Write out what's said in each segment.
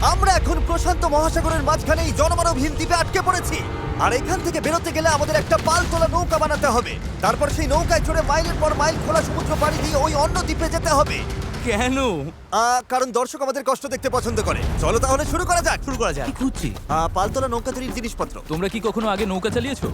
আমরা এখন প্রশান্ত মহাসাগরের মাঝখানে এই জনমানবহীন দ্বীপে আটকে পড়েছি। আর এখান থেকে বেরোতে গেলে আমাদের একটা পালতোলা নৌকা বানাতে হবে। তারপর সেই নৌকায় চড়ে মাইলের পর মাইল খোলা সমুদ্র পাড়ি দিয়ে ওই অন্য দ্বীপে যেতে হবে। কেন? কারণ দর্শক আমাদের কষ্ট দেখতে পছন্দ করে। চলো তাহলে শুরু করা যাক। কি খুঁজছি? পালতোলা নৌকা তৈরির জিনিসপত্র। তোমরা কি কখনো আগে নৌকা চালিয়েছো?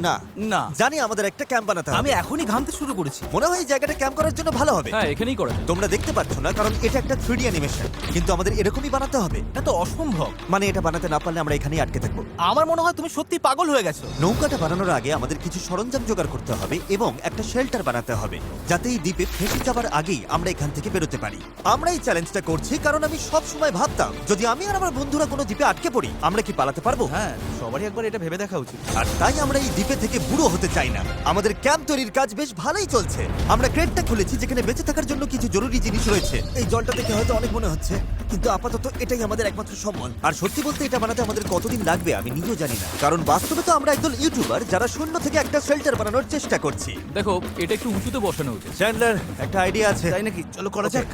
না না। জানি আমাদের একটা ক্যাম্প বানাতে হবে। আমি এখনই ঘামতে শুরু করেছি। মনে হয় এই জায়গাটা ক্যাম্প করার জন্য ভালো হবে। হ্যাঁ, এখানেই করা যায়। তোমরা দেখতে পাচ্ছ না কারণ এটা একটা 3D অ্যানিমেশন, কিন্তু আমাদের এরকমই বানাতে হবে। এটা তো অসম্ভব। মানে এটা বানাতে না পারলে আমরা এখানেই আটকে থাকবো। আমার মনে হয় তুমি সত্যি পাগল হয়ে গেছো। নৌকাটা বানানোর আগে আমাদের কিছু সরঞ্জাম জোগাড় করতে হবে এবং একটা শেল্টার বানাতে হবে, যাতে এই দ্বীপে ফেসে যাবার আগেই আমরা এখান থেকে বেরোতে পারি। আমরা এই চ্যালেঞ্জটা করছি কারণ আমি সব সময় ভাবতাম যদি আমি আর আমার বন্ধুরা কোনো দ্বীপে আটকে পড়ি আমরা কি পালাতে পারবো। হ্যাঁ, সবারই একবার এটা ভেবে দেখা উচিত। আর তাই আমরা এই দ্বীপে থেকে বুড়ো হতে চাই না। আমাদের ক্যাম্প তৈরির কাজ বেশ ভালোই চলছে। আমরা ক্রেটটা খুলেছি যেখানে বেঁচে থাকার জন্য কিছু জরুরি জিনিস রয়েছে। এই জলটা দেখে হয়তো অনেক মনে হচ্ছে, কিন্তু আপাতত এটাই আমাদের একমাত্র সম্বল। আর সত্যি বলতে এটা বানাতে আমাদের কতদিন লাগবে আমি নিজেও জানি না, কারণ বাস্তবে তো আমরা একদল ইউটিউবার যারা শূন্য থেকে একটা শেল্টার বানানোর চেষ্টা করছি। দেখো, এটা একটু উঁচুতে বসানো উচিত। চ্যান্ডলার, একটা আইডিয়া আছে। তাই নাকি? চলো করা যাক।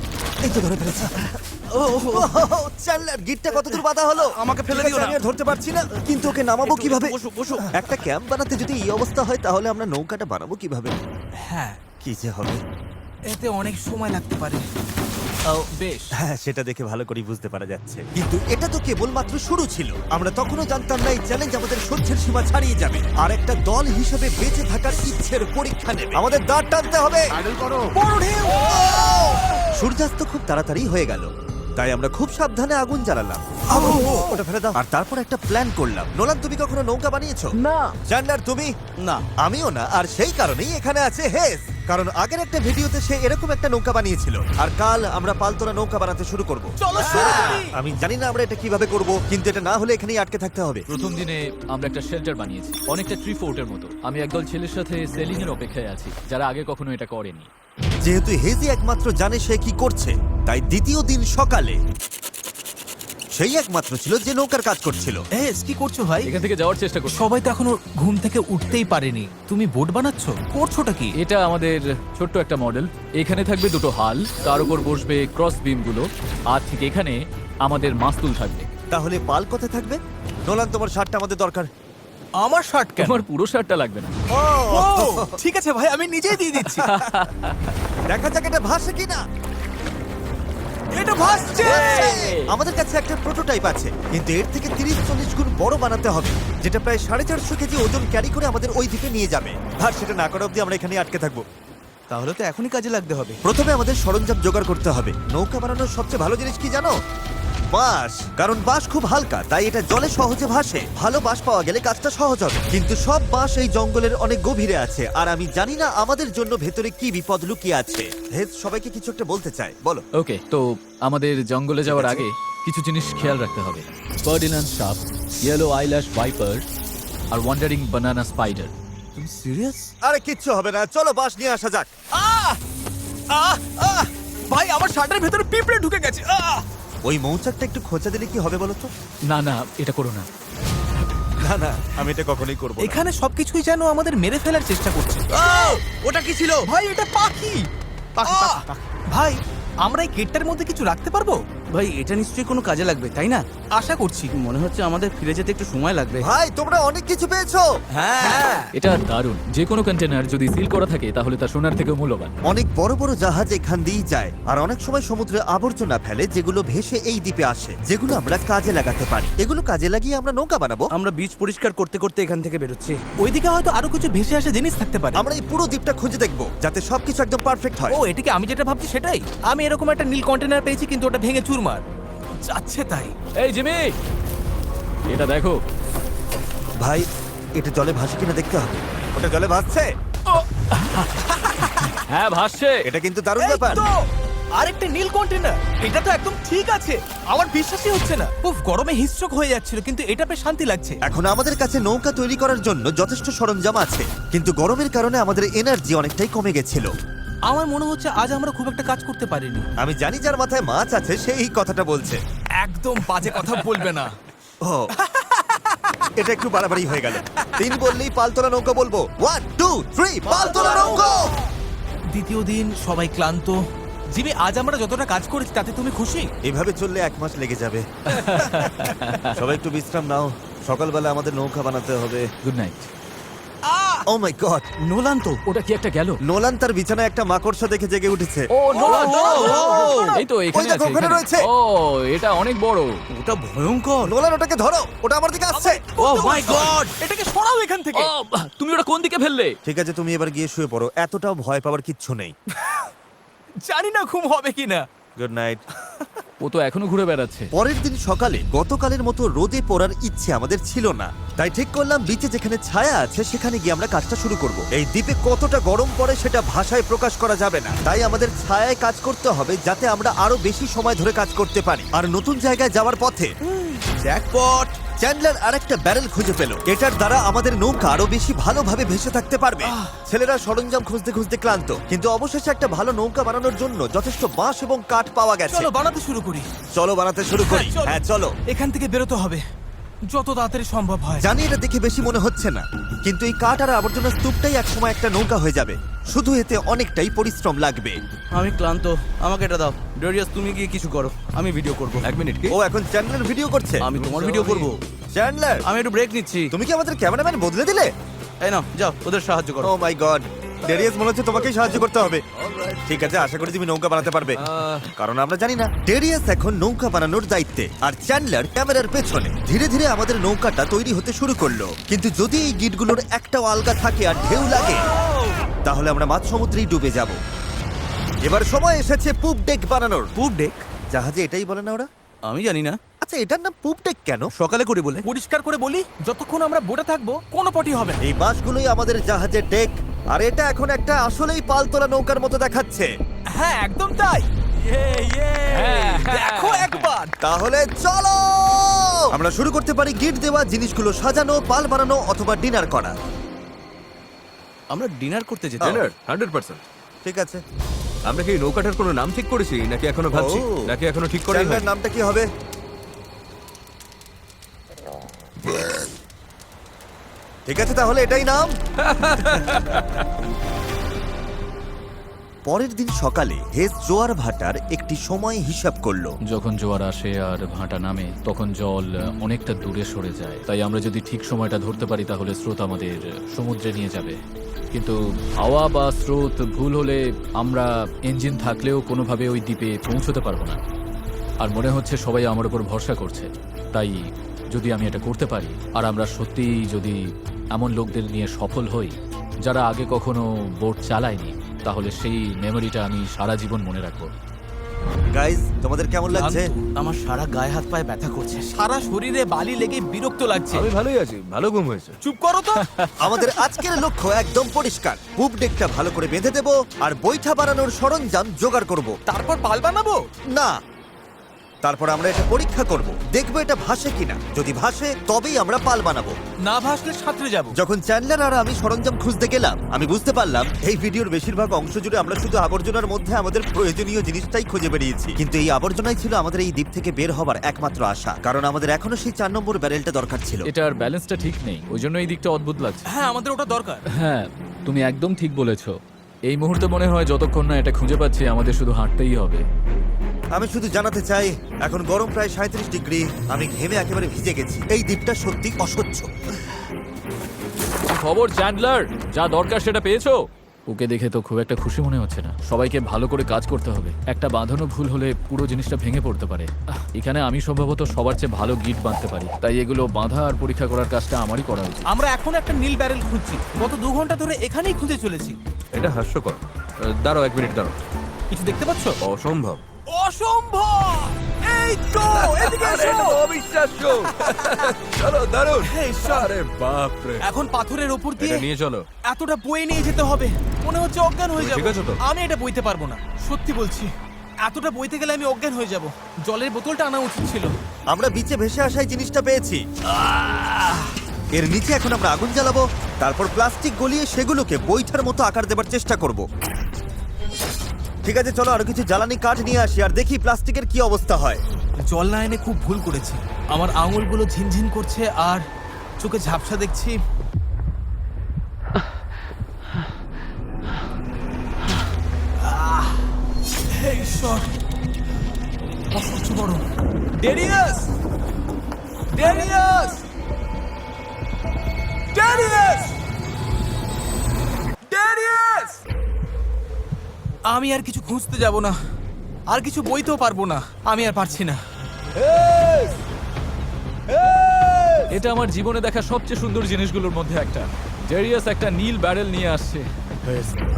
এই তো ধরে ফেলেছি। চ্যান্ডলার, গিটটা কতদূর বাঁধা হলো? আমাকে ফেলে দিও না। আমি আর ধরতে পারছি না, কিন্তু ওকে নামাবো কিভাবে? বসো বসো। একটা ক্যাম্প বানাতে যদি এই অবস্থা হয় তাহলে আমরা নৌকাটা বানাবো কিভাবে? হ্যাঁ, কি যে হবে। এতে অনেক সময় লাগতে পারে। বেশ। হ্যাঁ, সেটা দেখে ভালো করে বুঝতে পারা যাচ্ছে, কিন্তু এটা তো কেবলমাত্র শুরু ছিল। আমরা তখনও জানতাম না এই চ্যালেঞ্জ আমাদের সহ্যের সীমা ছাড়িয়ে যাবে আর একটা দল হিসেবে বেঁচে থাকার ইচ্ছের পরীক্ষা নেবে। আমাদের দাঁড় টানতে হবে। বড় ঢেউ! সূর্যাস্ত খুব তাড়াতাড়ি হয়ে গেল, তাই আমরা খুব সাবধানে আগুন জ্বালালাম। ওটা ফেলে দাও। আর তারপর একটা প্ল্যান করলাম। নোলান, তুমি কখনো নৌকা বানিয়েছো? না। চ্যান্ডলার, তুমি? না। আমিও না, আর সেই কারণেই এখানে আছে হেস। কারণ আগের একটা ভিডিওতে সে এরকম একটা নৌকা বানিয়েছিল। আর কাল আমরা পালতোলা নৌকা বানাতে শুরু করব। চলো শুরু করি। আমি জানি না আমরা এটা কিভাবে করব, কিন্তু এটা না হলে এখানেই আটকে থাকতে হবে। প্রথম দিনে আমরা একটা শেল্টার বানিয়েছি, অনেকটা ট্রি ফোর্টের মতো। আমি একদল ছেলের সাথে সেলিং এর অপেক্ষায় আছি, যারা আগে কখনো এটা করেনি। যেহেতু হেজি একমাত্র জানে সে কি করছে, তাই দ্বিতীয় দিন সকালে সেই একমাত্র ছিল যে নৌকার কাজ করছিল। কি করছো ভাই? এখান থেকে যাওয়ার চেষ্টা করছি। সবাই তো এখনো ঘুম থেকে উঠতেই পারেনি, তুমি বোট বানাচ্ছ? করছোটা কি? এটা আমাদের ছোট্ট একটা মডেল। এখানে থাকবে দুটো হাল, তার উপর বসবে ক্রস বিম গুলো, আর ঠিক এখানে আমাদের মাস্তুল থাকবে। তাহলে পাল কোথায় থাকবে? নোলান, তোমার শার্টটা আমাদের দরকার। আমার শার্ট কেন? তোমার পুরো শার্টটা লাগবে না। ঠিক আছে ভাই, আমি নিজেই দিয়ে দিচ্ছি। দেখা যাক এটা ভাসে কিনা। এটা ভাসছে। আমাদের কাছে একটা প্রোটোটাইপ আছে, কিন্তু এর থেকে 30-40 গুণ বড় বানাতে হবে, যেটা প্রায় 450 কেজি ওজন ক্যারি করে আমাদের ওই দিকে নিয়ে যাবে। আর সেটা না করা অবধি আমরা এখানে আটকে থাকবো। তাহলে তো এখনই কাজে লাগতে হবে। প্রথমে আমাদের সরঞ্জাম জোগাড় করতে হবে। নৌকা বানানোর সবচেয়ে ভালো জিনিস কি জানো? বাঁশ। কারণ বাঁশ খুব হালকা, তাই এটা জলে সহজে ভাসে। ভালো বাঁশ পাওয়া গেলে কাজটা সহজ হবে। কিন্তু সব বাঁশ এই জঙ্গলের অনেক গভীরে আছে, আর আমি জানি না আমাদের জন্য ভেতরে কি বিপদ লুকিয়ে আছে। হেদ সবাইকে কিছু একটা বলতে চায়, বলো। ওকে, তো আমাদের জঙ্গলে যাওয়ার আগে কিছু জিনিস খেয়াল রাখতে হবে। পার্ডিনান সাপ, ইয়েলো আইল্যাশ ভাইপার, আর ওয়ান্ডারিং বানানা স্পাইডার। তুমি সিরিয়াস? আরে কিচ্ছু হবে না, চলো বাঁশ নিয়ে আসা যাক। ভাই, আমার শার্টের ভেতরে পিঁপড়ে ঢুকে গেছে। ওই মৌচাকটা একটু খোঁচা দিলে কি হবে বলো তো? না না, এটা করো না। না না, আমি এটা কখনোই করবো না। এখানে সবকিছুই যেন আমাদের মেরে ফেলার চেষ্টা করছে। ওটা কি ছিল? ভাই, এটা পাখি। ভাই, আমরা এই কেটটার মধ্যে কিছু রাখতে পারবো? ভাই, এটা নিশ্চয়ই কোনো কাজে লাগবে, তাই না? আশা করছি। মনে হচ্ছে আমাদের ফিরে যেতে একটু সময় লাগবে। ভাই, তোমরা অনেক কিছু পেয়েছো। হ্যাঁ। এটা দারুণ। যে কোনো কন্টেনার যদি সিল করা থাকে তাহলে তা সোনার থেকেও মূল্যবান। অনেক বড় বড় জাহাজ এখান দিয়েই যায়, আর অনেক সময় সমুদ্রে আবর্জনা ফেলে যেগুলো ভেসে এই দ্বীপে আসে, যেগুলো আমরা কাজে লাগাতে পারি। এগুলো কাজে লাগিয়ে আমরা নৌকা বানাবো। আমরা বীজ পরিষ্কার করতে করতে এখান থেকে বেরোচ্ছি। ওইদিকে হয়তো আরো কিছু ভেসে আসা জিনিস থাকতে পারে। আমরা এই পুরো দ্বীপটা খুঁজে দেখবো, যাতে সবকিছু একদম পারফেক্ট হয়। ও, এটাকে আমি যেটা ভাবছি সেটাই। আমি এরকম একটা নীল কন্টেনার পেয়েছি, কিন্তু ওটা ভেঙে চুরমার যাচ্ছে। তাই এই জিমি, এটা দেখো। ভাই, এটা জলে ভাসে কিনা দেখতে হবে। ওটা জলে ভাসছে। হ্যাঁ, ভাসছে। এটা কিন্তু দারুণ ব্যাপার। আরেকটা নীল কন্টেনার। এটা তো একদম ঠিক আছে। আমার বিশ্বাসই হচ্ছে না। উফ, গরমে হিটস্ট্রোক হয়ে যাচ্ছিল, কিন্তু এটা বেশ শান্তি লাগছে। এখন আমাদের কাছে নৌকা তৈরি করার জন্য যথেষ্ট সরঞ্জাম আছে, কিন্তু গরমের কারণে আমাদের এনার্জি অনেকটাই কমে গেছিল। আমার মনে হচ্ছে আজ আমরা খুব একটা কাজ করতে পারিনি। আমি জানি যার মাথায় মাছ আছে সেই এই কথাটা বলছে। একদম বাজে কথা বলবে না। ও, এটা একটু বাড়াবাড়ি হয়ে গেল। 3 বললেই পালতোলা নৌকা বলবো। 1 2 3 পালতোলা নৌকা। দ্বিতীয় দিন, সবাই ক্লান্ত, জিমি, আজ আমরা যতটা কাজ করেছি তাতে তুমি খুশি? এভাবে চললে 1 মাস লেগে যাবে। সবাই একটু বিশ্রাম নাও, সকালবেলা আমাদের নৌকা বানাতে হবে। Good night. Oh my God, Nolan তো। ওটা কি একটা গেল? নোলান তার বিছানায় একটা মাকড়সা দেখে জেগে উঠেছে। ও নোলান, এই তো এখানে ওই দেখো, আছে, ওখানে এখানে। রয়েছে। ও এটা অনেক বড়। ওটা ভয়ঙ্কর। নোলান ওটাকে ধরো, ওটা আমার দিকে আসছে। ও মাই গড। এটাকে সরাও এখান থেকে। ও তুমি ওটা কোন দিকে ফেললে? ঠিক আছে, তুমি এবার গিয়ে শুয়ে পড়ো, এতটাও ভয় পাওয়ার কিচ্ছু নেই। জানি না ঘুম হবে কিনা। Good night. ও তো এখনো ঘুরে বেড়াচ্ছে। পরের দিন সকালে গতকালের মতো রোদে পড়ার ইচ্ছে আমাদের ছিল না, তাই ঠিক করলাম বিচে যেখানে ছায়া আছে সেখানে গিয়ে আমরা কাজটা শুরু করব। এই দ্বীপে কতটা গরম পড়ে সেটা ভাষায় প্রকাশ করা যাবে না, তাই আমাদের ছায়ায় কাজ করতে হবে যাতে আমরা আরো বেশি সময় ধরে কাজ করতে পারি। আর নতুন জায়গায় যাওয়ার পথে জ্যাকপট। চ্যান্ডলার আরেকটা ব্যারেল খুঁজে পেল, এটার দ্বারা আমাদের নৌকা আরো বেশি ভালোভাবে ভেসে থাকতে পারবে। ছেলেরা সরঞ্জাম খুঁজতে খুঁজতে ক্লান্ত, কিন্তু অবশেষে একটা ভালো নৌকা বানানোর জন্য যথেষ্ট বাঁশ এবং কাঠ পাওয়া গেছে। চলো বানাতে শুরু করি। চলো বানাতে শুরু করি। চলো। হ্যাঁ চলো। এখান থেকে বেরোতে হবে যত তাড়াতাড়ি সম্ভব হয়। জানি এটা দেখে বেশি মনে হচ্ছে না, কিন্তু এই কাঠ আর আবর্জনা স্তূপটাই একসময় একটা নৌকা হয়ে যাবে। শুধু এতে অনেকটাই পরিশ্রম লাগবে। আমি ক্লান্ত, আমাকে এটা দাও। ডেরিয়াস তুমি গিয়ে কিছু করো, আমি ভিডিও করব। 1 মিনিট কি? ও এখন চ্যান্ডলার ভিডিও করছে। আমি তোমার ভিডিও করব। চ্যান্ডলার, আমি একটু ব্রেক নিচ্ছি। তুমি কি আমাদের ক্যামেরাম্যান বদলে দিলে? এই নাও, যাও ওদের সাহায্য করো। ও মাই গড, ডেরিয়াস মনে হচ্ছে তোমাকেই সাহায্য করতে হবে। ঠিক আছে, আশা করি তুমি নৌকা বানাতে পারবে, কারণ আমরা জানি না। ডেরিয়াস এখন নৌকা বানানোর দায়িত্বে, আর চ্যান্ডলার ক্যামেরার পেছনে। ধীরে ধীরে আমাদের নৌকাটা তৈরি হতে শুরু করলো, কিন্তু যদি এই গিটগুলোর একটাও আলগা থাকে আর ঢেউ লাগে তাহলে আমরা মাঝ সমুদ্রেই ডুবে যাব। এবার সময় এসেছে পুপ ডেক বানানোর। পুপ ডেক? জাহাজে এটাই বলে না ওরা? আমি জানি না, আচ্ছা, এটার নাম পুপ ডেক কেন? সকালে করে বলে। পরিষ্কার করে বলি, যতক্ষণ আমরা বোটে থাকবো কোনো পটি হবে না। এই বাঁশগুলোই আমাদের জাহাজের ডেক, আর এটা এখন একটা আসলেই পালতোলা নৌকার মতো দেখাচ্ছে। হ্যাঁ একদম তাই। হ্যাঁ। দেখো একবার। তাহলে চলো আমরা শুরু করতে পারি গিট দেওয়া জিনিসগুলো সাজানো, পাল বানানো অথবা ডিনার করা। আমরা ডিনার করতে যেতে। ডিনার? 100%। ঠিক আছে, আমরা কি নৌকাটার কোনো নাম ঠিক করেছি নাকি এখনো ভাবছি ও। নাকি এখনো ঠিক করে চ্যানেলের নামটা কি হবে? ঠিক আছে, তাহলে এটাই নাম। পরের দিন সকালে হেস জোয়ার ভাটার একটি সময় হিসাব করলো। যখন জোয়ার আসে আর ভাটা নামে তখন জল অনেকটা দূরে সরে যায়, তাই আমরা যদি ঠিক সময়টা ধরতে পারি তাহলে স্রোত আমাদের সমুদ্রে নিয়ে যাবে। কিন্তু হাওয়া বা স্রোত ভুল হলে আমরা ইঞ্জিন থাকলেও কোনোভাবে ওই দ্বীপে পৌঁছতে পারবো না। আর মনে হচ্ছে সবাই আমার উপর ভরসা করছে, তাই যদি আমি এটা করতে পারি আর আমরা সত্যিই যদি এমন লোকদের নিয়ে সফল হই যারা আগে কখনো বোট চালায়নি, তাহলে সেই মেমোরিটা আমি সারা জীবন মনে রাখবো। গাইজ, তোমাদের কেমন লাগছে? আমার সারা গায়ে হাত পায়ে ব্যথা করছে। সারা শরীরে বালি লেগে বিরক্ত লাগছে। আমি ভালোই আছি, ভালো ঘুম হয়েছে। চুপ করো তো। আমাদের আজকের লক্ষ্য একদম পরিষ্কার। পুপ ডেকটা ভালো করে বেঁধে দেব আর বৈঠা বানানোর সরঞ্জাম জোগাড় করব। তারপর পাল বানাবো। না, তারপর আমরা এটা পরীক্ষা করব, দেখবো এটা ভাসে কিনা। যদি ভাসে তবেই আমরা পাল বানাবো। না ভাসলে সাঁতরে যাবো। যখন চ্যান্ডলার আর আমি সরঞ্জাম খুঁজতে গেলাম, আমি বুঝতে পারলাম এই ভিডিওর বেশিরভাগ অংশ জুড়ে আমরা শুধু আবর্জনার মধ্যে আমাদের প্রয়োজনীয় জিনিসটাই খুঁজে বেরিয়েছি। কিন্তু এই আবর্জনাই ছিল আমাদের এই দ্বীপ থেকে বের হবার একমাত্র আশা, কারণ আমাদের এখনো সেই 4 নম্বর ব্যারেলটা দরকার ছিল। এটার ব্যালেন্সটা ঠিক নেই, ওই জন্য এই দিকটা অদ্ভুত লাগছে। হ্যাঁ আমাদের ওটা দরকার। হ্যাঁ, তুমি একদম ঠিক বলেছো। এই মুহূর্তে মনে হয় যতক্ষণ না এটা খুঁজে পাচ্ছি আমাদের শুধু হাঁটতেই হবে। আমি শুধু জানাতে চাই, এখন গরম প্রায় 37 ডিগ্রি, আমি ঘেমে একেবারে ভিজে গেছি। এই দ্বীপটা সত্যি অসহ্য। কি খবর চ্যান্ডলার? যা দরকার সেটা পেয়েছো? ওকে দেখে তো খুব একটা খুশি মনে হচ্ছে না। সবাইকে ভালো করে কাজ করতে হবে, একটা বাঁধানো ভুল হলে পুরো জিনিসটা ভেঙে পড়তে পারে। এখানে আমি সম্ভবত সবার চেয়ে ভালো গিট বাঁধতে পারি, তাই এগুলো বাঁধা আর পরীক্ষা করার কাজটা আমারই করা উচিত। আমরা এখন একটা নীল ব্যারেল খুঁজছি, গত 2 ঘন্টা ধরে এখানেই খুঁজে চলেছি। এটা হাস্যকর। দাঁড়াও 1 মিনিট, দাঁড়াও। কিছু দেখতে পাচ্ছ? অসম্ভব। অসম্ভব! এই তো এদিকে এসো। অবিশ্বাস্য। চলো, দারুণ। হে ঈশ্বর! আরে বাপ রে। এখন পাথরের উপর দিয়ে এটা নিয়ে চলো। এতটা বয়ে নিয়ে যেতে হবে, মনে হচ্ছে অজ্ঞান হয়ে তুমি যাব। ঠিক আছো তো? আমি এটা বইতে পারবো না, সত্যি বলছি। এতটা বইতে গেলে আমি অজ্ঞান হয়ে যাব। জলের বোতলটা আনা উচিত ছিল। আমরা বিচে ভেসে আসাই জিনিসটা পেয়েছি। এর নিচে এখন আমরা আগুন জ্বালাবো, তারপর প্লাস্টিক গলিয়ে সেগুলোকে বৈঠার মতো আকার দেবার চেষ্টা করব। ঠিক আছে, চলো আরো কিছু জ্বালানি কাঠ নিয়ে আসি আর দেখি প্লাস্টিকের কি অবস্থা হয়। জল না এনে খুব ভুল করেছি। আমার আঙুলগুলো ঝিনঝিন করছে আর চোখে ঝাপসা দেখছি। হে ঈশ্বর, অসহ্য গরম। ডেরিয়াস! ডেরিয়াস! ডেরিয়াস! ডেরিয়াস! আমি আর কিছু খুঁজতে যাব না, আর কিছু বইতেও পারবো না, আমি আর পারছি না। এটা আমার জীবনে দেখা সবচেয়ে সুন্দর জিনিসগুলোর মধ্যে একটা। ডেরিয়াস একটা নীল ব্যারেল নিয়ে আসছে।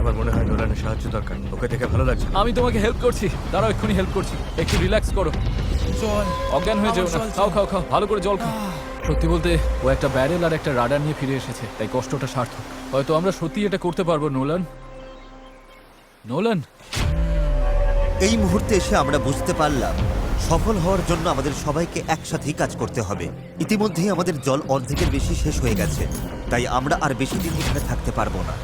আমার মনে হয় নোলানের সাহায্য দরকার, ওকে দেখে ভালো লাগছে। আমি তোমাকে হেল্প করছি, দাঁড়াও এক্ষুনি হেল্প করছি। একটু রিল্যাক্স করো, জল, অজ্ঞান হয়ে যেও না। আমার জল খাও চাই। খাও খাও, ভালো করে জল খাও। সত্যি বলতে ও একটা ব্যারেল আর একটা রাডার নিয়ে ফিরে এসেছে, তাই কষ্টটা সার্থক। হয়তো আমরা সত্যি এটা করতে পারবো। নোলান, নোলান, এই মুহূর্তে এসে আমরা বুঝতে পারলাম সফল হওয়ার জন্য আমাদের সবাইকে একসাথেই কাজ করতে হবে। ইতিমধ্যেই আমাদের জল অর্ধেকের বেশি শেষ হয়ে গেছে, তাই আমরা আর বেশি দিন এখানে থাকতে পারবো না।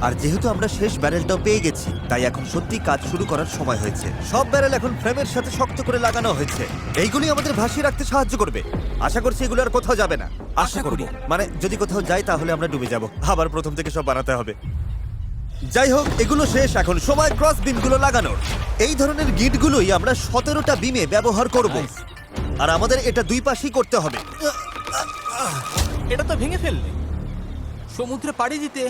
আর যেহেতু আমরা শেষ ব্যারেলটাও পেয়ে গেছি, তাই এখন সত্যি কাজ শুরু করার সময় হয়েছে। সব ব্যারেল এখন ফ্রেমের সাথে শক্ত করে লাগানো হয়েছে। এইগুলি আমাদের ভাসিয়ে রাখতে সাহায্য করবে। আশা করছি এগুলো আর কোথাও যাবে না। আশা করি, মানে যদি কোথাও যাই তাহলে আমরা ডুবে যাব, আবার প্রথম থেকে সব বানাতে হবে। যাই হোক, এগুলো শেষ, এখন সময় ক্রস বিমগুলো লাগানোর। এই ধরনের গিটগুলোই আমরা 17টা বিমে ব্যবহার করব, আর আমাদের এটা দুই পাশেই করতে হবে। এটা তো ভেঙে ফেললে। সমুদ্রে পাড়ি দিতে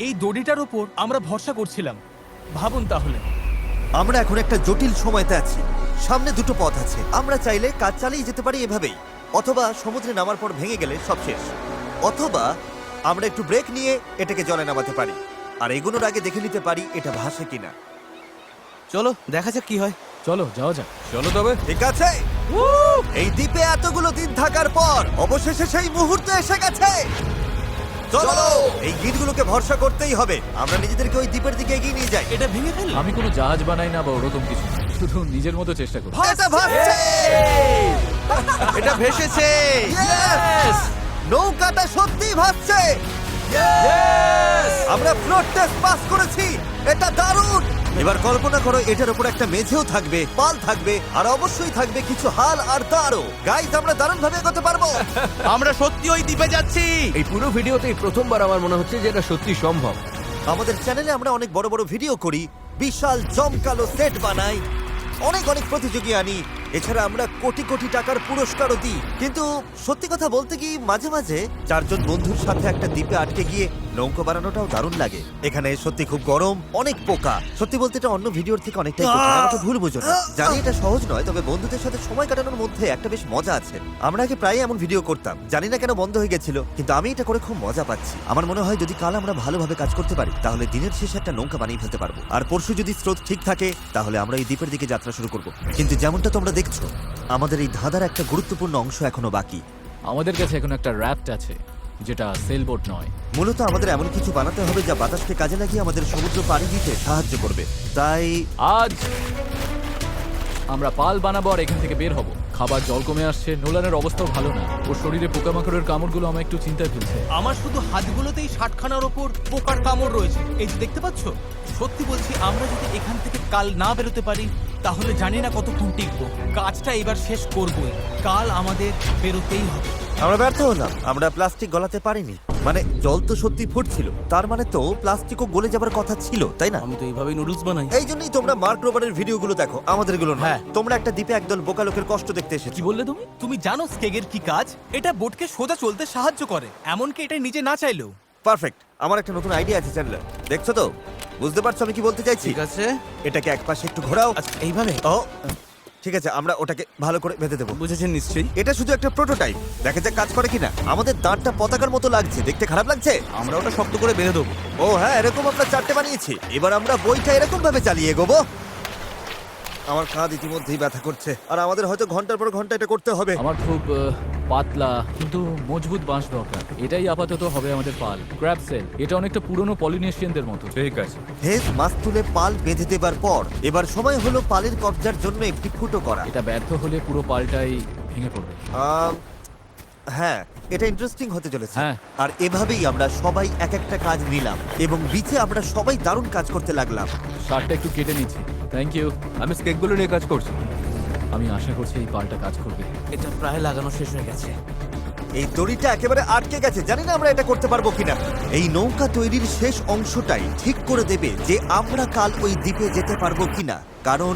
এই দড়িটার উপর আমরা ভরসা করছিলাম। ভাবুন তাহলে। আমরা এখন একটা জটিল সময়তে আছি। সামনে দুটো পথ আছে। আমরা চাইলে কাজ চালিয়ে যেতে পারি এভাবেই, অথবা সমুদ্রে নামার পর ভেঙে গেলে সব শেষ, অথবা আমরা একটু ব্রেক নিয়ে এটাকে জলে নামাতে পারি আর এগুলোর আগে দেখে নিতে পারি এটা ভাসে কিনা। চলো দেখা যাক কি হয়। চলো যাওয়া যাক। চলো তবে। ঠিক আছে, এই দ্বীপে এতগুলো দিন থাকার পর অবশেষে সেই মুহূর্ত এসে গেছে। চলো, এই গিটগুলোকে ভরসা করতেই হবে। আমরা নিজেদেরকে ওই দ্বীপের দিকে এগিয়ে নিয়ে যাই। এটা ভেঙে ফেললে। আমি কোনো জাহাজ বানাই না বা ওরকম কিছু না, শুধু নিজের মতো চেষ্টা করি। এটা ভাসছে। এটা ভেসেছে। Yes! নৌকাটা সত্যিই ভাসছে। আমরা ফ্লোট টেস্ট পাস করেছি, এটা দারুণ। এবার কল্পনা করো এটার উপর একটা মেঝেও থাকবে, পাল থাকবে, আর অবশ্যই থাকবে কিছু হাল আর তারও। গাইস, আমরা দারুণ ভাবে এগোতে পারবো। আমরা সত্যি ওই দ্বীপে যাচ্ছি। এই পুরো ভিডিওতেই প্রথমবার আমার মনে হচ্ছে যে এটা সত্যি সম্ভব। আমাদের চ্যানেলে আমরা অনেক বড় বড় ভিডিও করি, বিশাল জমকালো সেট বানাই, অনেক অনেক প্রতিযোগী আনি, এছাড়া আমরা কোটি কোটি টাকার পুরস্কারও দিই। কিন্তু সত্যি কথা বলতে কি, মাঝে মাঝে চারজন বন্ধুর সাথে একটা দ্বীপে আটকে গিয়ে নৌকো বানানোটাও দারুণ লাগে। এখানে সত্যি খুব গরম, অনেক পোকা। সত্যি বলতে এটা অন্য ভিডিওর থেকে অনেকটাই কঠিন, আমাকে ভুল বুঝো না। জানি এটা সহজ নয়, তবে বন্ধুদের সাথে সময় কাটানোর মধ্যে একটা বেশ মজা আছে। আমরা আগে প্রায় এমন ভিডিও করতাম, জানি না কেন বন্ধ হয়ে গেছিল, কিন্তু আমি এটা করে খুব মজা পাচ্ছি। আমার মনে হয় যদি কাল আমরা ভালোভাবে কাজ করতে পারি তাহলে দিনের শেষে একটা নৌকা বানিয়ে ফেলতে পারবো। আর পরশু যদি স্রোত ঠিক থাকে তাহলে আমরা এই দ্বীপের দিকে যাত্রা শুরু করব। কিন্তু যেমনটা তোমরা দেখছো, আমাদের এই ধাঁধার একটা গুরুত্বপূর্ণ অংশ এখনো বাকি। আমাদের কাছে এখন একটা র্যাফট আছে, যেটা সেলবোট নয়। মূলত আমাদের এমন কিছু বানাতে হবে যা বাতাসকে কাজে লাগিয়ে আমাদের সমুদ্র পাড়ি দিতে সাহায্য করবে। তাই আজ আমরা পাল বানাবো আর এখান থেকে বের হব। খাবার জল কমে আসছে, নোলানের অবস্থাও ভালো না। ওর শরীরে পোকামাকড়ের কামড়গুলো আমার একটু চিন্তায় ফেলছে। আমার শুধু হাতগুলোতেই 60খানার ওপর পোকার কামড় রয়েছে। এই যে দেখতে পাচ্ছ, সত্যি বলছি, আমরা যদি এখান থেকে কাল না বেরোতে পারি তাহলে জানি না কতক্ষণ টিকবো। কাজটা এবার শেষ করবোই, কাল আমাদের বেরোতেই হবে। আমরা ব্যর্থ হলাম, আমরা প্লাস্টিক গলাতে পারিনি। মানে জল তো সত্যি ফুটছিল, তার মানে তো প্লাস্টিকও গলে যাবার কথা ছিল, তাই না? আমি তো এইভাবেই নুডলস বানাই। এই জন্যই তোমরা মার্ক রোবারের ভিডিওগুলো দেখো, আমাদেরগুলো না। হ্যাঁ। তোমরা একটা দ্বীপে একদল বোকা লোকের কষ্ট দেখতে এসেছো। কি বললে তুমি? তুমি জানো স্কেগের কি কাজ? এটা বোটকে সোজা চলতে সাহায্য করে, এমনকি এটা নিজে না চাইলেও। পারফেক্ট, আমার একটা নতুন আইডিয়া আছে চ্যানেলার। দেখছো তো, বুঝতে পারছো আমি কি বলতে চাইছি? ঠিক আছে, এটাকে এক পাশে একটু ঘোরাও। আচ্ছা এইভাবে। ও ঠিক আছে, আমরা ওটাকে ভালো করে বেঁধে দেবো। বুঝেছেন নিশ্চয়ই। এটা শুধু একটা প্রোটোটাইপ, দেখা যাক কাজ করে কিনা। আমাদের দাঁতটা পতাকার মতো লাগছে, দেখতে খারাপ লাগছে? আমরা ওটা শক্ত করে বেঁধে দেবো। ও হ্যাঁ, এরকম আমরা চারটে বানিয়েছি। এবার আমরা বইটা এরকম ভাবে চালিয়ে এগোবো। আমার কাঁধ ইতিমধ্যেই ব্যথা করছে, আর আমাদের হয়তো ঘন্টার পর ঘন্টা এটা করতে হবে। আমার খুব পাতলা কিন্তু মজবুত বাঁশ দরকার। এটাই আপাতত হবে আমাদের পাল। ক্র্যাব সেল, এটা অনেকটা পুরনো পলিনেশিয়ানদের মতো। ঠিক আছে। হেজ মাছ তুলে পাল বেঁধে দেবার পর এবার সময় হলো পালের কবজার জন্য একটি ফুটো করা। এটা ব্যর্থ হলে পুরো পালটাই ভেঙে পড়বে। হ্যাঁ, এটা ইন্টারেস্টিং হতে চলেছে। হ্যাঁ। আর এভাবেই আমরা সবাই এক একটা কাজ নিলাম এবং বিচে আমরা সবাই দারুণ কাজ করতে লাগলাম। শার্টটা একটু কেটে নিচ্ছি। Thank you. আমি স্কেকগুলো নিয়ে কাজ করছি। আমি আশা করছি এই পালটা কাজ করবে। এটা প্রায় লাগানো শেষ হয়ে গেছে। এই দড়িটা একেবারে আটকে গেছে, জানি না আমরা এটা করতে পারবো কিনা। এই নৌকা তৈরির শেষ অংশটাই ঠিক করে দেবে যে আমরা কাল ওই দ্বীপে যেতে পারবো কিনা, কারণ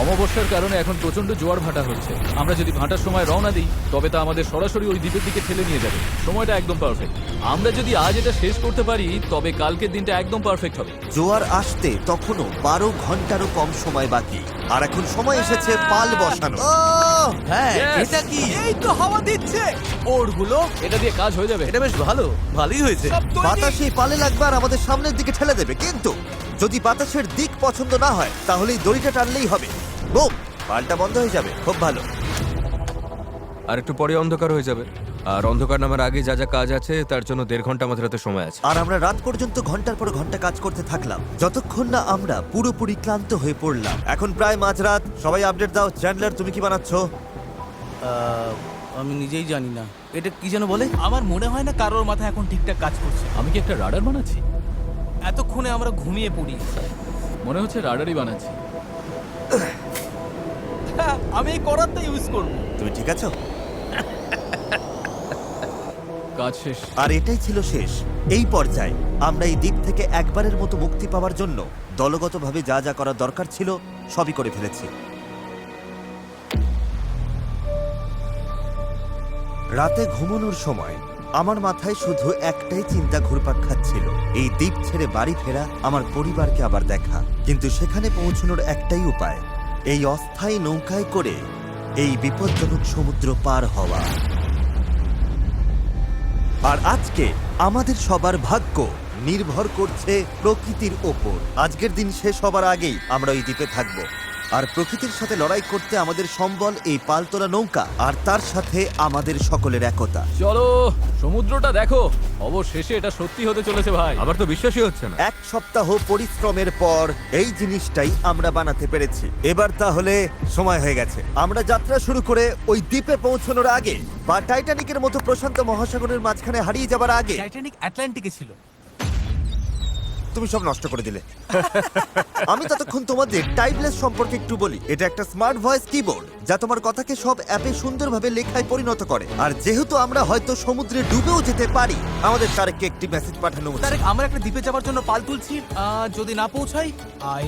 অমাবস্যার কারণে এখন প্রচন্ড জোয়ার ভাটা হচ্ছে। আমরা যদি ভাটার সময় রওনা দিই তবে তা আমাদের সরাসরি ওই দ্বীপের দিকে ঠেলে নিয়ে যাবে। সময়টা একদম পারফেক্ট। আমরা যদি আজ এটা শেষ করতে পারি তবে কালকের দিনটা একদম পারফেক্ট হবে। জোয়ার আসতে তখনও 12 ঘন্টারও কম সময় বাকি, আর এখন সময় এসেছে পাল বসানো। হ্যাঁ Yes! এটা কি? এই তো হাওয়া দিচ্ছে, ওরগুলো এটা দিয়ে কাজ হয়ে যাবে। এটা বেশ ভালোই হয়েছে। সব তৈরি। বাতাস এই পালে লাগবে আর আমাদের সামনের দিকে ঠেলে দেবে, কিন্তু যদি বাতাসের দিক পছন্দ না হয় তাহলে এই দড়িটা টানলেই হবে। বুম, পালটা বন্ধ হয়ে যাবে। খুব ভালো। আর একটু পরে অন্ধকার হয়ে যাবে। আর অন্ধকার নামার আগে যা যা কাজ আছে তার জন্য 1.5 ঘন্টা আমাদের হাতে সময় আছে। আর আমরা রাত পর্যন্ত ঘন্টার পর ঘন্টা কাজ করতে থাকলাম, যতক্ষণ না আমরা পুরোপুরি ক্লান্ত হয়ে পড়লাম। এখন প্রায় মাঝরাত। সবাই আপডেট দাও। চ্যান্ডলার, তুমি কি বানাচ্ছ? আমি নিজেই জানি না এটা কি যেন বলে। আমার মনে হয় না কারোর মাথা এখন ঠিকঠাক কাজ করছে। আমি কি একটা রাডার বানাচ্ছি? এতক্ষণে আমরা ঘুমিয়ে পড়ি। মনে হচ্ছে রাডারই বানাচ্ছি। হ্যাঁ, আমি এই করাতটা ইউজ করব। তুমি ঠিক আছো? কাজ শেষ। আর এটাই ছিল শেষ। এই পর্যায়ে আমরা এই দ্বীপ থেকে একবারের মতো মুক্তি পাওয়ার জন্য দলগতভাবে যা যা করা দরকার ছিল সবই করে ফেলেছি। রাতে ঘুমানোর সময় আমার মাথায় শুধু একটাই চিন্তা ঘুরপাক খাচ্ছিল, এই দ্বীপ ছেড়ে বাড়ি ফেরা, আমার পরিবারকে আবার দেখা। কিন্তু সেখানে পৌঁছানোর একটাই উপায়, এই অস্থায়ী নৌকায় করে এই বিপজ্জনক সমুদ্র পার হওয়া। আর আজকে আমাদের সবার ভাগ্য নির্ভর করছে প্রকৃতির ওপর। আজকের দিন শেষ হবার আগেই আমরা ওই দ্বীপে থাকব। আর প্রকৃতির সাথে লড়াই করতে আমাদের সম্বল এই পালতোলা নৌকা, আর তার সাথে আমাদের সকলের একতা। চলো সমুদ্রটা দেখো। অবশেষে এটা সত্যি হতে চলেছে ভাই। আমার তো বিশ্বাসই হচ্ছে না। 1 সপ্তাহ পরিশ্রমের পর এই জিনিসটাই আমরা বানাতে পেরেছি। এবার তাহলে সময় হয়ে গেছে আমরা যাত্রা শুরু করে ওই দ্বীপে পৌঁছানোর আগে, বা টাইটানিকের মতো প্রশান্ত মহাসাগরের মাঝখানে হারিয়ে যাবার আগে। টাইটানিক আটলান্টিকে ছিল। তুমি সব নষ্ট করে দিলে। আমি ততক্ষণ তোমাদের টাইপলেস সম্পর্কে একটু বলি। এটা একটা স্মার্ট ভয়েস কিবোর্ড যা তোমার কথাকে সব অ্যাপে সুন্দরভাবে লেখায় পরিণত করে। আর যেহেতু আমরা হয়তো সমুদ্রে ডুবেও যেতে পারি, আমাদের তারেককে একটি মেসেজ পাঠানো উচিত। তারেক, আমরা একটা দ্বীপে যাওয়ার জন্য পাল তুলছি। যদি না পৌঁছাই, আই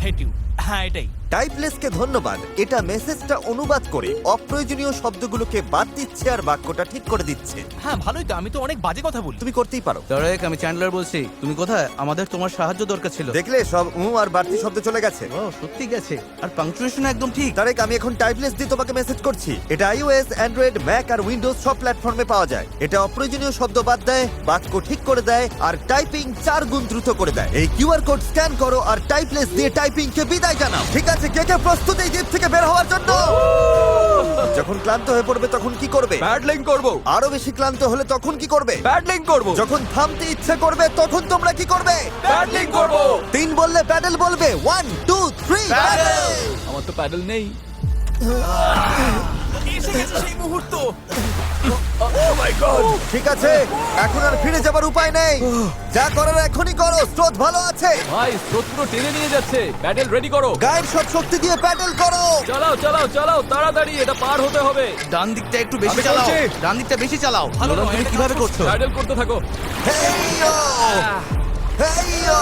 হেট ইউ। হ্যাঁ, এটাই। টাইপলেসকে ধন্যবাদ। এটা মেসেজটা অনুবাদ করে অপ্রয়োজনীয় শব্দগুলোকে বাদ দিচ্ছে আর বাক্যটা ঠিক করে দিচ্ছে। হ্যাঁ, ভালোই তো। আমি তো অনেক বাজে কথা বলি। তুমি করতেই পারো। তারেক, আমি চ্যান্ডলার বলছি। তুমি কোথায়? আমাদের তোমার সাহায্য দরকার ছিল। দেখলে সব আর বাড়তি শব্দ চলে গেছে। ও সত্যি গেছে। আর পাংচুয়েশন একদম ঠিক। তারেক, আমি এখন টাইপলেস দিয়ে তোমাকে মেসেজ করছি। এটা iOS, অ্যান্ড্রয়েড, ম্যাক আর উইন্ডোজ সব প্ল্যাটফর্মে পাওয়া যায়। এটা অপ্রয়োজনীয় শব্দ বাদ দেয়, বাক্য ঠিক করে দেয়, আর টাইপিং 4 গুণ দ্রুত করে দেয়। এই কিউআর কোড স্ক্যান করো আর টাইপলেস দিয়ে টাইপিং কে বিদায় জানাও। ঠিক আছে, কে কে প্রস্তুত এই দ্বীপ থেকে বের হওয়ার জন্য? যখন ক্লান্ত হয়ে পড়বে তখন কি করবে? প্যাডলিং করব। আরো বেশি ক্লান্ত হলে তখন কি করবে? প্যাডলিং করব। যখন থামতে ইচ্ছে করবে তখন তোমরা কি করবে? প্যাডলিং করব। 3 বললে প্যাডেল বলবে। 1 2 3 প্যাডেল। আমার তো প্যাডেল নেই। এসে গেছে সেই মুহূর্ত। ঠিক আছে, এখন আর ফিরে যাবার উপায় নেই। যা করার এখনই করো, স্রোত ভালো আছে। ভাই স্রোত পুরো টেনে নিয়ে যাচ্ছে। প্যাডেল রেডি করো। গায়ের সব শক্তি দিয়ে প্যাডেল করো। চালাও চালাও চালাও, তাড়াতাড়ি, এটা পার হতে হবে। ডান দিকটা একটু বেশি আমি চালাও। চলছি। ডান দিকটা বেশি চালাও। ভালো নোলান, নয়, তুমি এটা কিভাবে কাজ করছো? প্যাডেল করতে থাকো। হেইয়ো! হেইয়ো!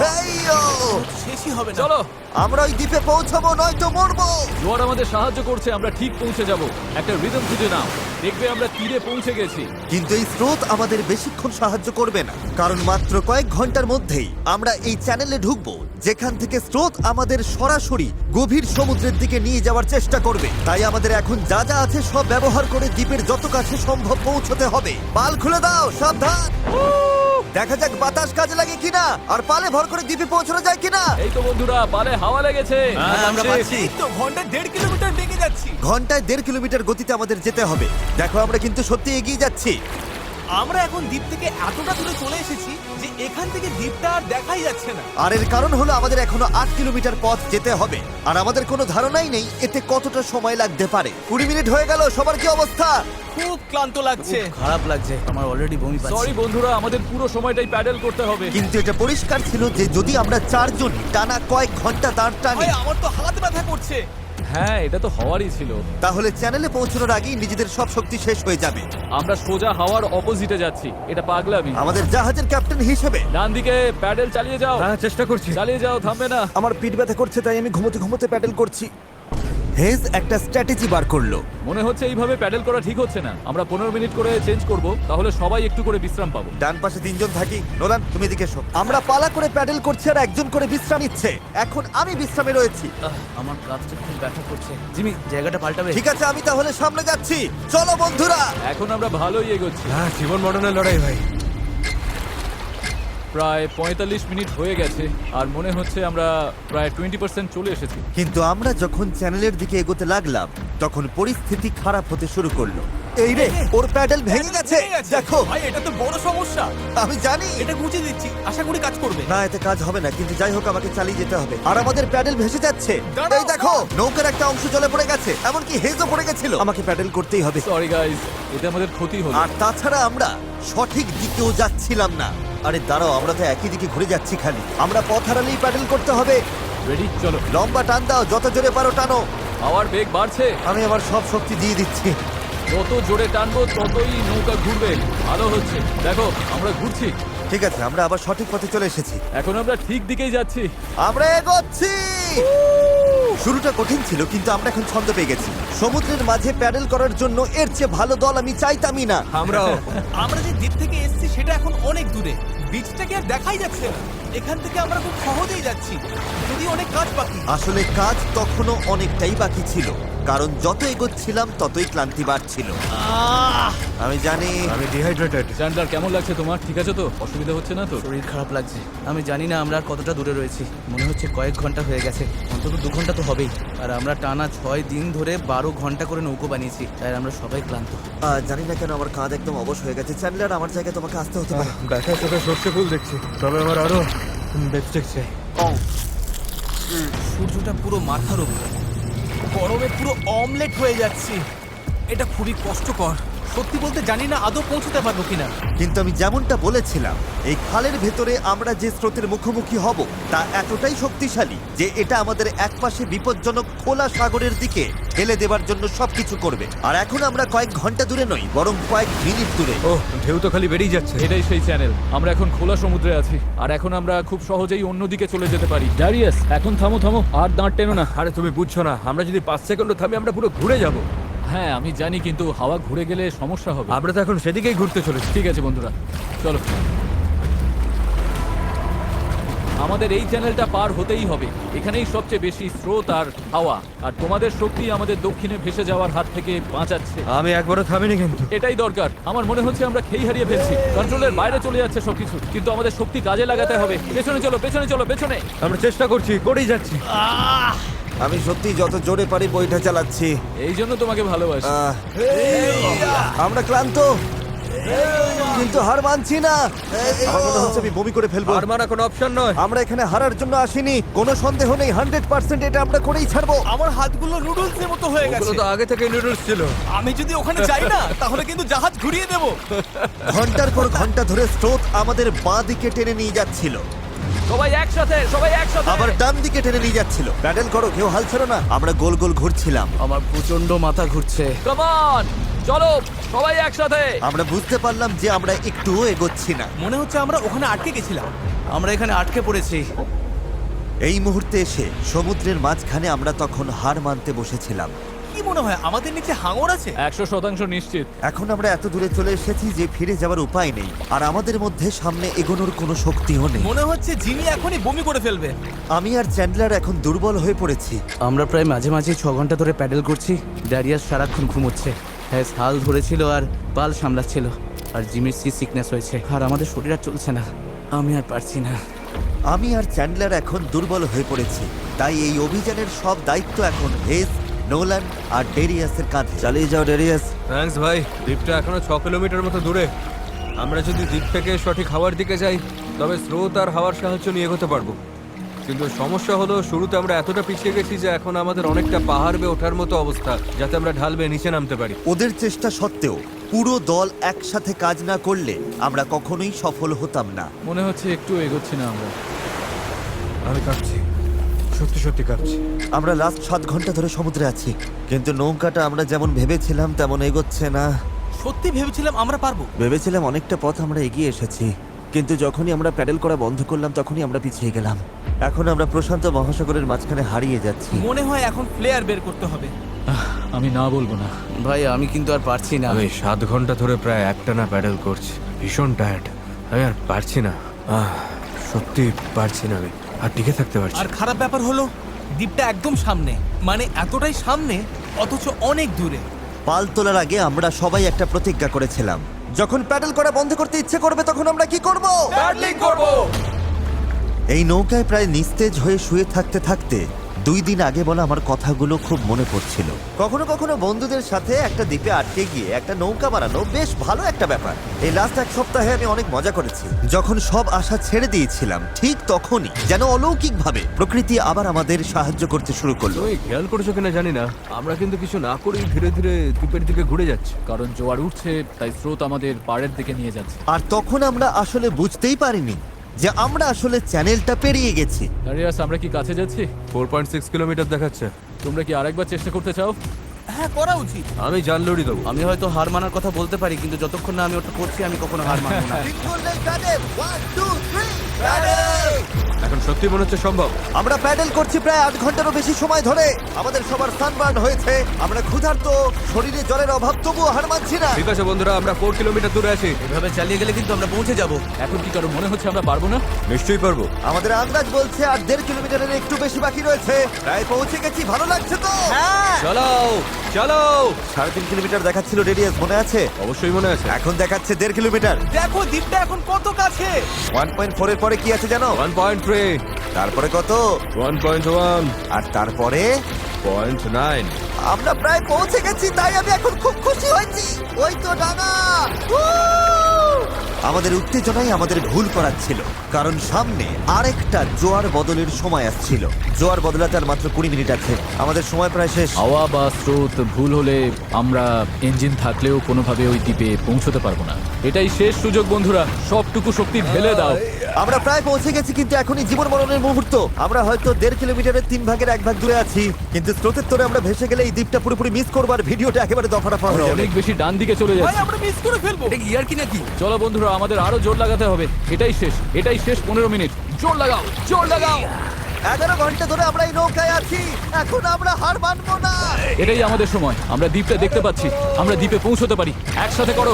হেইয়ো! শেষই হবে না। চলো, আমরা ওই দ্বীপে পৌঁছাবো, নয়তো মরবো। জোয়ার আমাদের সাহায্য করছে। আমরা ঠিক পৌঁছে যাব। একটা রিদম খুঁজে নাও, দেখবে আমরা তীরে পৌঁছে গেছি। কিন্তু এই স্রোত আমাদের বেশিক্ষণ সাহায্য করবে না, কারণ মাত্র কয়েক ঘন্টার মধ্যেই আমরা এই চ্যানেলে ঢুকবো যেখান থেকে স্রোত আমাদের সরাসরি গভীর সমুদ্রের দিকে নিয়ে যাওয়ার চেষ্টা করবে। তাই আমাদের এখন যা যা আছে সব ব্যবহার করে দ্বীপের যত কাছে সম্ভব পৌঁছতে হবে। পাল খুলে দাও, সাবধান। দেখা যাক বাতাস কাজে লাগে কিনা, আর পালে ভর করে দ্বীপে পৌঁছানো যায় কিনা। এই তো বন্ধুরা, পালে হাওয়া লেগেছে। হ্যাঁ, আমরা পাচ্ছি। এই তো ঘন্টায় 1.5 কিলোমিটার বেগে যাচ্ছি। ঘন্টায় 1.5 কিলোমিটার গতিতে আমাদের যেতে হবে। দেখো, আমরা কিন্তু সত্যি এগিয়ে যাচ্ছি। আমরা এখন দ্বীপ থেকে এতটা দূরে চলে এসেছি যে এখান থেকে দ্বীপটা আর দেখাই যাচ্ছে না। আর এর কারণ হলো আমাদের এখনো 8 কিলোমিটার পথ যেতে হবে, আর আমাদের কোনো ধারণাই নেই এতে কতটা সময় লাগতে পারে। 20 মিনিট হয়ে গেল। সবার কি অবস্থা? খুব ক্লান্ত লাগছে। খারাপ লাগছে, আমার অলরেডি বমি পাচ্ছে। সরি বন্ধুরা, আমাদের পুরো সময়টাই প্যাডেল করতে হবে। কিন্তু এটা পরিষ্কার ছিল যে যদি আমরা 4 জন টানা কয়েক ঘন্টা দাঁড় টানি, ভাই, আমার তো হাত ব্যথা করছে। হ্যাঁ, এটা তো হওয়ারই ছিল। তাহলে চ্যানেলে পৌঁছানোর আগেই নিজেদের সব শক্তি শেষ হয়ে যাবে। আমরা সোজা হাওয়ার অপোজিটে যাচ্ছি, এটা পাগলামি। আমাদের জাহাজের ক্যাপ্টেন হিসেবে ডান দিকে প্যাডেল চালিয়ে যাও। হ্যাঁ, চেষ্টা করছি। চালিয়ে যাও, থামবে না। আমার পিঠ ব্যথা করছে, তাই আমি ঘুমোতে ঘুমোতে প্যাডেল করছি। হেজ একটা স্ট্র্যাটেজি বার করলো। মনে হচ্ছে এইভাবে প্যাডেল করা ঠিক হচ্ছে না। আমরা 15 মিনিট করে চেঞ্জ করব, তাহলে সবাই একটু করে বিশ্রাম পাবো। ডান পাশে 3 জন থাকি। নোলান, তুমি এদিকে এসো। আমরা পালা করে প্যাডেল করছি আর একজন করে বিশ্রাম নিচ্ছে। এখন আমি বিশ্রামে রয়েছি। আমার কাজটা খুব ব্যথা করছে। জিমি, জায়গাটা পাল্টাবে? ঠিক আছে, আমি তাহলে সামনে যাচ্ছি। চলো বন্ধুরা। এখন আমরা ভালোই এগোচ্ছি। হ্যাঁ, জীবন মরণের লড়াই ভাই। প্রায় 45 মিনিট হয়ে গেছে আর মনে হচ্ছে আমরা প্রায় 20% চলে এসেছি। কিন্তু আমরা যখন চ্যানেলের দিকে এগোতে লাগলাম তখন পরিস্থিতি খারাপ হতে শুরু করলো। এই রে, ওর প্যাডেল ভেঙে গেছে। দেখো, ভাই এটা তো বড় সমস্যা। আমি জানি। এটা গুছিয়ে দিচ্ছি, আশা করি কাজ করবে। না, এতে কাজ হবে না, কিন্তু যাই হোক আমাকে চালিয়ে যেতে হবে। আর আমাদের প্যাডেল ভেসে যাচ্ছে। দাঁড়াও, এই দেখো, নৌকার একটা অংশ জলে পড়ে গেছে, এমনকি হেজও পড়ে গেছিল। আমাকে প্যাডেল করতেই হবে। সরি গাইস, এতে আমাদের ক্ষতি হলো। আর তাছাড়া আমরা সঠিক দিকেও যাচ্ছিলাম না। আরে দাঁড়াও, আমরা তো একই দিকে ঘুরে যাচ্ছি খালি। আমরা পথ হারালেই প্যাডেল করতে হবে। রেডি, চলো। লম্বা টান দাও, যত জোরে পারো টানো। হাওয়ার বেগ বাড়ছে। আমি আমার সব শক্তি দিয়ে দিচ্ছি। যত জোরে টানবো ততই নৌকা ঘুরবে। ভালো হচ্ছে, দেখো আমরা ঘুরছি। ঠিক আছে, আমরা আবার সঠিক পথে চলে এসেছি। এখন আমরা ঠিক দিকেই যাচ্ছি। আমরা এগোচ্ছি। শুরুটা কঠিন ছিল, কিন্তু আমরা এখন ছন্দ পেয়ে গেছি। সমুদ্রের মাঝে প্যাডেল করার জন্য এর চেয়ে ভালো দল আমি চাইতামই না। আমরাও। আমরা যে দ্বীপ থেকে এসেছি সেটা এখন অনেক দূরে। বিচটাকে আর দেখাই যাচ্ছে না। এখান থেকে আমরা খুব সহজেই যাচ্ছি, যদি অনেক কাজ বাকি। আসলে কাজ তখনও অনেকটাই বাকি ছিল, কারণ যত এগোচ্ছিলাম ততই ক্লান্তি বাড়ছিল। আমি জানি। আমি ডিহাইড্রেটেড। চ্যান্ডলার, কেমন লাগছে তোমার? ঠিক আছে তো? অসুবিধা হচ্ছে না তো? শরীর খারাপ লাগছে। আমি জানি না আমরা আর কতটা দূরে রয়েছি। মনে হচ্ছে কয়েক ঘন্টা হয়ে গেছে, অন্তত 2 ঘন্টা তো হবেই। আর আমরা টানা 6 দিন ধরে 12 ঘন্টা করে নৌকো বানিয়েছি, তাই আমরা সবাই ক্লান্ত। জানি না কেন আমার কাঁধ একদম অবশ হয়ে গেছে। চ্যান্ডলার, আমার জায়গায় তোমাকে আসতে হতে পারে। ব্যথায় চোখে সর্ষে ফুল দেখছি, তবে আমার আরো বেস্টেক চাই। সূর্যটা পুরো মাথার উপর, গরমে পুরো অমলেট হয়ে যাচ্ছি। এটা খুবই কষ্টকর। সত্যি বলতে জানি না আদৌ পৌঁছতে পারবো কিনা। কিন্তু আমি যেমনটা বলেছিলাম, এই খালের ভেতরে আমরা যে স্রোতের মুখোমুখি হব তা এতটাই শক্তিশালী যে এটা আমাদের একপাশে বিপজ্জনক খোলা সাগরের দিকে ঠেলে দেবার জন্য সবকিছু করবে। আর এখন আমরা কয়েক ঘন্টা দূরে নই, বরং কয়েক মিনিট দূরে। ও, ঢেউ তো খালি বেরিয়ে যাচ্ছে। এটাই সেই চ্যানেল। আমরা এখন খোলা সমুদ্রে আছি আর এখন আমরা খুব সহজেই অন্যদিকে চলে যেতে পারি। ড্যারিয়াস, এখন থামো থামো, আর দাঁড় টেনো না। আরে তুমি বুঝছো না, আমরা যদি 5 সেকেন্ড থামি আমরা পুরো ঘুরে যাব। হ্যাঁ আমি জানি, কিন্তু হাওয়া ঘুরে গেলে সমস্যা হবে। আমরা তো এখন সেদিকেই ঘুরতে চলেছি। ঠিক আছে বন্ধুরা, চলো। আমাদের এই চ্যানেলটা পার হতেই হবে। এখানেই সবচেয়ে বেশি স্রোত আর হাওয়া, আর তোমাদের শক্তি আমাদের দক্ষিণে ভেসে যাওয়ার হাত থেকে বাঁচাচ্ছে। আমি একবারও থামিনি কিন্তু। এটাই দরকার। আমার মনে হচ্ছে আমরা খেই হারিয়ে ফেলছি, কন্ট্রোলের বাইরে চলে যাচ্ছে সবকিছু। কিন্তু আমাদের শক্তি কাজে লাগাতে হবে। পেছনে চলো, পেছনে চলো, পেছনে। আমরা চেষ্টা করছি, করেই যাচ্ছি। আমি সত্যি যত জোরে পারি বইটা চালাচ্ছি। এই জন্য তোমাকে ভালোবাসি। আমরা ক্লান্ত, কিন্তু হার মানছি না। আমার মনে হচ্ছে আমি বমি করে ফেলবো। আর মারা কোনো অপশন নয়। আমরা এখানে হারার জন্য আসিনি, কোনো সন্দেহ নেই। 100% এটা আমরা করেই ছাড়বো। আমার হাতগুলো নুডলসের মতো হয়ে ওগুলো গেছে। তো আগে থেকে নুডলস ছিল। আমি যদি ওখানে যাই না তাহলে কিন্তু জাহাজ ঘুরিয়ে দেবো। ঘন্টার পর ঘন্টা ধরে স্রোত আমাদের বাঁ দিকে টেনে নিয়ে যাচ্ছিল, সবাই একসাথে, সবাই একসাথে। আবার ডান দিকে টেনে নিয়ে যাচ্ছিল। প্যাডেল করো, কেউ হাল ছাড়ো না। আমরা গোল গোল ঘুরছিলাম। আমার প্রচন্ড মাথা ঘুরছে। কাম অন, চলো সবাই একসাথে। আমরা বুঝতে পারলাম যে আমরা একটুও এগোচ্ছি না। মনে হচ্ছে আমরা ওখানে আটকে গেছিলাম। আমরা এখানে আটকে পড়েছি। এই মুহূর্তে এসে সমুদ্রের মাঝখানে আমরা তখন হার মানতে বসেছিলাম। কি মনে হয় আমাদের নিচে হাঙর আছে? 100% নিশ্চিত। এখন আমরা এত দূরে চলে এসেছি যে ফিরে যাওয়ার উপায় নেই, আর আমাদের মধ্যে সামনে এগোনোর কোনো শক্তিও নেই। মনে হচ্ছে জিমি এখনই বমি করে ফেলবে। আমি আর চ্যান্ডলার এখন দুর্বল হয়ে পড়েছি। আমরা প্রায় মাঝে মাঝে 6 ঘন্টা ধরে প্যাডেল করছি। ড্যারিয়াস সারাক্ষণ ঘুমোচ্ছে, হ্যাঁ হাল ধরেছিল আর পাল সামলাচ্ছিল। আর জিমির সিকনেস হয়েছে, আর আমাদের শরীর আর চলছে না। আমি আর পারছি না। আমি আর চ্যান্ডলার এখন দুর্বল হয়ে পড়েছি, তাই এই অভিযানের সব দায়িত্ব এখন হেজ, নোলান আর ডেরিয়াসের কাঁধে। চালিয়ে যাও ডেরিয়াস। থ্যাঙ্কস ভাই। দ্বীপটা এখনো 6 কিলোমিটার মতো দূরে। আমরা যদি দ্বীপ থেকে সঠিক হাওয়ার দিকে যাই তবে স্রোত আর হাওয়ার সাহায্য নিয়ে এগোতে পারবো। কিন্তু সমস্যা হলো শুরুতে আমরা এতটা পিছিয়ে গেছি যে এখন আমাদের অনেকটা পাহাড় বেয়ে ওঠার মতো অবস্থা, যাতে আমরা ঢাল বেয়ে নিচে নামতে পারি। ওদের চেষ্টা সত্ত্বেও পুরো দল একসাথে কাজ না করলে আমরা কখনোই সফল হতাম না। মনে হচ্ছে একটু এগোচ্ছি না আমরা। আমি কাঁপছি, সত্যি সত্যি কাঁপছি। আমরা লাস্ট 7 ঘন্টা ধরে সমুদ্রে আছি, কিন্তু নৌকাটা আমরা যেমন ভেবেছিলাম তেমন এগোচ্ছে না। সত্যি ভেবেছিলাম আমরা পারবো। ভেবেছিলাম অনেকটা পথ আমরা এগিয়ে এসেছি, কিন্তু যখনই আমরা প্যাডেল করা বন্ধ করলাম তখনই আমরা পিছিয়ে গেলাম। এখন আমরা প্রশান্ত মহাসাগরের মাঝখানে হারিয়ে যাচ্ছি। মনে হয় এখন ফ্লেয়ার বের করতে হবে। আমি না বলবো না। ভাই আমি কিন্তু আর পারছি না। আমি 7 ঘন্টা ধরে প্রায় একটানা প্যাডেল করছি, ভীষণ টায়ার্ড। আমি আর পারছি না, সত্যি পারছি না, আমি আর টিকে থাকতে পারছি আর না। খারাপ ব্যাপার হলো দ্বীপটা একদম সামনে, মানে এতটাই সামনে অথচ অনেক দূরে। পাল তোলার আগে আমরা সবাই একটা প্রতিজ্ঞা করেছিলাম, যখন প্যাডেল করা বন্ধ করতে ইচ্ছে করবে তখন আমরা কি করব? প্যাডলিং করব। এই নৌকায় প্রায় নিস্তেজ হয়ে শুয়ে থাকতে থাকতে 2 দিন আগে বলা আমার কথাগুলো খুব মনে পড়ছিল। কখনো কখনো বন্ধুদের সাথে একটা দ্বীপে আটকে গিয়ে একটা নৌকা বানানো বেশ ভালো একটা ব্যাপার। এই লাস্ট 1 সপ্তাহে আমি অনেক মজা করেছি। যখন সব আশা ছেড়ে দিয়েছিলাম ঠিক তখনই যেন অলৌকিকভাবে প্রকৃতি আবার আমাদের সাহায্য করতে শুরু করলো। তুমি খেয়াল করেছো কিনা জানি না, আমরা কিন্তু কিছু না করেই ধীরে ধীরে দ্বীপের দিকে ঘুরে যাচ্ছি। কারণ জোয়ার উঠছে, তাই স্রোত আমাদের পাড়ের দিকে নিয়ে যাচ্ছে। আর তখন আমরা আসলে বুঝতেই পারিনি যে আমরা আসলে চ্যানেলটা পেরিয়ে গেছি। দাঁড়িয়াস, আমরা কি কাছে যাচ্ছি? 4.6 কিলোমিটার দেখাচ্ছে। তোমরা কি আরেকবার চেষ্টা করতে চাও? হ্যাঁ, করা উচিত। আমি জানলড়ি দেবো। আমি হয়তো হার মানার কথা বলতে পারি, কিন্তু যতক্ষণ না আমি ওটা করছি আমি কখনো হার মানবো না। এখন সত্যি মনে হচ্ছে সম্ভব। আমরা প্যাডেল করছি প্রায় 8 ঘন্টারও বেশি সময় ধরে। আমাদের সবার সানবার্ন হয়েছে, আমরা ক্ষুধার্ত, শরীরে জলের অভাব, তবুও হার মানছি না। ঠিক আছে বন্ধুরা, আমরা 4 কিলোমিটার দূরে আছি। এভাবে চালিয়ে গেলে কিন্তু আমরা পৌঁছে যাব। এখন কি কারো মনে হচ্ছে আমরা পারবো না? নিশ্চয়ই পারবো। আমাদের আন্দাজ বলছে আর 1.5 কিলোমিটারের একটু বেশি বাকি রয়েছে। প্রায় পৌঁছে গেছি, ভালো লাগছে তো? হ্যাঁ, চলো চলো। 3.5 কিলোমিটার দেখাচ্ছিল রেডিয়াস, মনে আছে? অবশ্যই মনে আছে। এখন দেখাচ্ছে 1.5 কিলোমিটার। দেখো দ্বীপটা এখন কত কাছে। 1.4 এর পরে কি আছে জানো? 1.3, তারপরে কত? 1.1, আর তারপরে 0.9। আমরা প্রায় পৌঁছে গেছি, তাই আমি এখন খুব খুশি হয়েছি। ওই তো ডানা। আমাদের উত্তেজনাই আমাদের ভুল করাচ্ছিল, কারণ সামনে আরেকটা জোয়ার বদলের সময় আসছিল। জোয়ার বদলাতে আর মাত্র 20 মিনিট আছে, আমাদের সময় প্রায় শেষ। হাওয়া বা স্রোত ভুল হলে আমরা ইঞ্জিন থাকলেও কোনোভাবে ওই দ্বীপে পৌঁছতে পারবো না। এটাই শেষ সুযোগ বন্ধুরা, সবটুকু শক্তি ঢেলে দাও। আমরা প্রায় পৌঁছে গেছি, কিন্তু এখনই জীবন মরণের মুহূর্ত। আমরা হয়তো 1.5 কিলোমিটারের 3 ভাগের 1 ভাগ দূরে আছি, কিন্তু স্রোতের তোরে আমরা ভেসে গেলে এই দ্বীপটা পুরোপুরি মিস করবো আর ভিডিওটা একেবারে দফারফা হয়ে আমরা যাবে। অনেক বেশি ডান দিকে চলে ভাই, যাচ্ছি। আমরা মিস করে ফেলবো। এটা কি ইয়ার কি নাকি? চলো বন্ধুরা, আমাদের আরো জোর লাগাতে হবে। এটাই শেষ, এটাই শেষ 15 মিনিট। জোর লাগাও, জোর লাগাও। 11 ঘন্টা ধরে আমরা এই নৌকায় আছি, এখন আমরা হার মানবো না। এটাই আমাদের সময়। আমরা দ্বীপটা দেখতে পাচ্ছি, আমরা দ্বীপে পৌঁছতে পারি। একসাথে করো।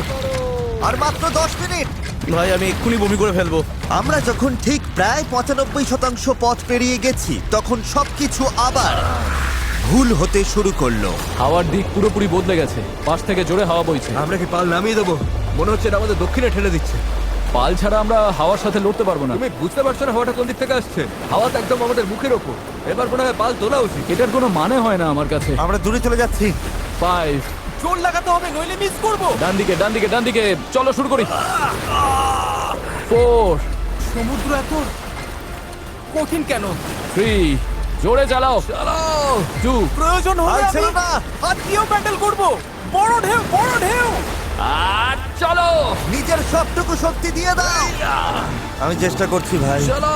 আর মাত্র 10 মিনিট। ভাই আমি এক্ষুনি বমি করে ফেলবো। আমরা যখন ঠিক প্রায় 95% পথ পেরিয়ে গেছি, তখন সবকিছু আবার ভুল হতে শুরু করলো। হাওয়ার দিক পুরোপুরি বদলে গেছে, পাশ থেকে জোরে হাওয়া বইছে। আমরা কি পাল নামিয়ে দেবো? মনে হচ্ছে এটা আমাদের দক্ষিণে ঠেলে দিচ্ছে। পাল ছাড়া আমরা হাওয়ার সাথে লড়তে পারবো না। তুমি বুঝতে পারছো না হাওয়াটা কোন দিক থেকে আসছে? হাওয়া তো একদম আমাদের মুখের ওপর। এবার মনে হয় পাল তোলা উচিত। এটার কোনো মানে হয় না আমার কাছে। আমরা দূরে চলে যাচ্ছি। 5, জোর লাগাতে হবে, নইলে মিস করব। ডান দিকে, ডান দিকে, ডান দিকে। চলো শুরু করি। 4, সমুদ্র এত কঠিন কেন? 3, জোরে চালাও, চালাও। 2, প্রয়োজন হলে আর ছিল আমি না। হাত দিয়েও প্যান্ডেল করব। বড় ঢেউ, বড় ঢেউ। আর চলো। নিজের সবটুকু শক্তি দিয়ে দাও। আমি চেষ্টা করছি ভাই। চলো,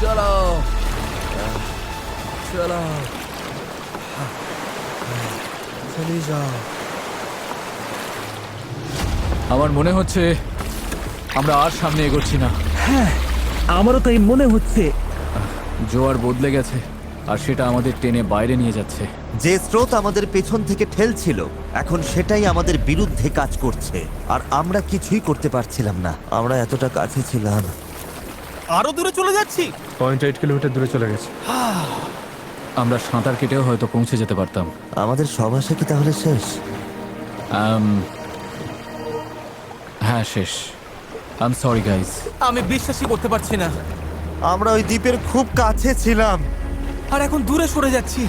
চলো, চলো। আমার মনে হচ্ছে আমরা আর সামনে এগোচ্ছি না। আমারও তাই মনে হচ্ছে। জোয়ার বদলে গেছে, আর সেটা আমাদের টেনে বাইরে নিয়ে যাচ্ছে। যে স্রোত আমাদের পেছন থেকে ঠেলছিল, এখন সেটাই আমাদের বিরুদ্ধে কাজ করছে, আর আমরা কিছুই করতে পারছিলাম না। আমরা এতটা কাছে ছিলাম। আরো দূরে চলে যাচ্ছি। 0.8 কিলোমিটার দূরে চলে গেছে। আমরা সাঁতার কেটেও হয়তো পৌঁছে যেতে পারতাম। আমাদের সব আশা কি তাহলে শেষ? হ্যাঁ, শেষ। I am sorry guys. আমি বিশ্বাসই করতে পারছি না। আমরা ওই দ্বীপের খুব কাছে ছিলাম। আর এখন দূরে সরে যাচ্ছি,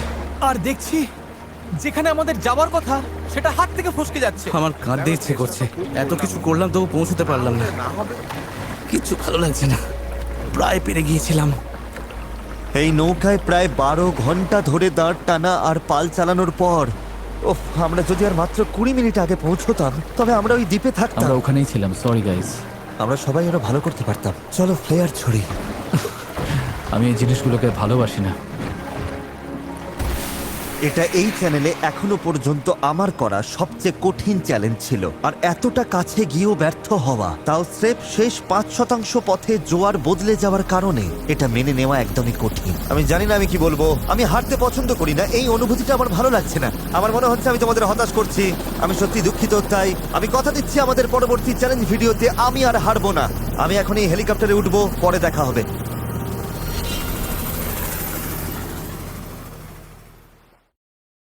আর দেখছি যেখানে আমাদের যাওয়ার কথা সেটা হাত থেকে ফসকে যাচ্ছে। আমার কাঁদতে ইচ্ছে করছে। এত কিছু করলাম তবু পৌঁছতে পারলাম না। কিছু ভালো লাগছে না। প্রায় পেরে গিয়েছিলাম। এই নৌকায় প্রায় 12 ঘন্টা ধরে দাঁড় টানা আর পাল চালানোর পর, ওহ, আমরা যদি আর মাত্র 20 মিনিট আগে পৌঁছতাম, তবে আমরা ওই দ্বীপে থাকতাম। আমরা ওখানেই ছিলাম। Sorry guys. আমরা সবাই আরো ভালো করতে পারতাম। চলো ফ্লেয়ার ছড়ি। আমি এই জিনিসগুলোকে ভালোবাসি না। এটা এই চ্যানেলে এখনো পর্যন্ত আমার করা সবচেয়ে কঠিন চ্যালেঞ্জ ছিল, আর এতটা কাছে গিয়েও ব্যর্থ হওয়া, তাও স্রেফ শেষ 5% পথে জোয়ার বদলে যাওয়ার কারণে, এটা মেনে নেওয়া একদমই কঠিন। আমি জানি না আমি কি বলবো। আমি হারতে পছন্দ করি না, এই অনুভূতিটা আমার ভালো লাগছে না। আমার মনে হচ্ছে আমি তোমাদের হতাশ করছি। আমি সত্যি দুঃখিত। তাই আমি কথা দিচ্ছি আমাদের পরবর্তী চ্যালেঞ্জ ভিডিওতে আমি আর হারবো না। আমি এখন এই হেলিকপ্টারে উঠবো, পরে দেখা হবে।